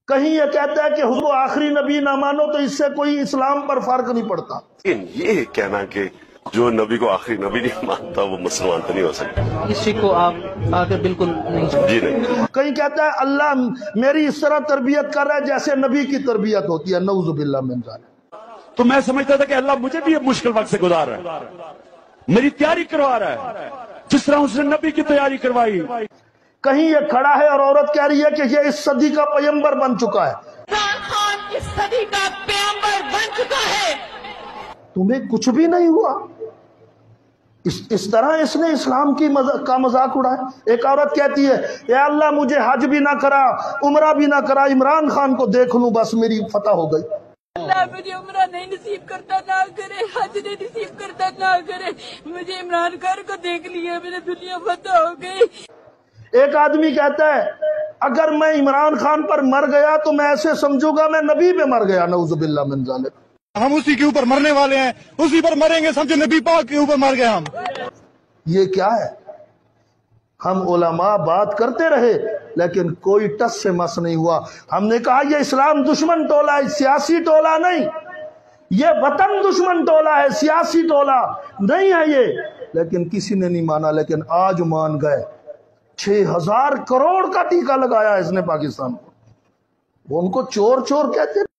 کہیں یہ کہتا ہے کہ حضور آخری نبی نہ مانو تو اس سے کوئی اسلام پر فرق نہیں پڑتا. یہ کہنا کہ جو نبی کو آخری نبی نہیں مانتا وہ مسلمان تو نہیں ہو سکتا. اس شک کو آپ آگے بالکل نہیں. جی نہیں. کہیں کہتا ہے اللہ میری اس طرح تربیت کر رہا ہے جیسے نبی کی تربیت ہوتی ہے. نعوذ باللہ من ذالک. تو میں سمجھتا تھا کہ اللہ مجھے بھی مشکل وقت سے گزار رہا ہے، میری تیاری کروا رہا ہے جس طرح اس نے نبی کی تیاری کروائی. کہیں یہ کھڑا ہے اور عورت کہہ رہی ہے کہ یہ اس صدی کا پیغمبر بن چکا ہے. عمران خان اس صدی کا پیغمبر بن چکا ہے. تمہیں کچھ بھی نہیں ہوا. اس طرح اس نے اسلام کا مذاق اڑایا. ایک عورت کہتی ہے اے اللہ مجھے حج بھی نہ کرا عمرہ بھی نہ کرا، عمران خان کو دیکھ لوں بس میری فتح ہو گئی. اللہ مجھے عمرہ نہیں نصیب کرتا نہ کرے، حج نہیں نصیب کرتا نہ کرے، مجھے عمران خان کو دیکھ لیا میری دنیا فتح ہو گئی. ایک آدمی کہتا ہے اگر میں عمران خان پر مر گیا تو میں ایسے سمجھوں گا میں نبی پہ مر گیا. نعوذ باللہ من ذالک. ہم اسی کے اوپر مرنے والے ہیں، اسی پر مریں گے، سمجھو نبی پاک کے اوپر مر گئے ہم. یہ کیا ہے؟ ہم علماء بات کرتے رہے لیکن کوئی ٹس سے مس نہیں ہوا. ہم نے کہا یہ اسلام دشمن ٹولہ ہے، سیاسی ٹولہ نہیں. یہ وطن دشمن ٹولہ ہے، سیاسی ٹولہ نہیں ہے یہ. لیکن کسی نے نہیں مانا. لیکن آج مان گئے. 6000 کروڑ کا ٹیکہ لگایا اس نے پاکستان کو. وہ ان کو چور چور کہتے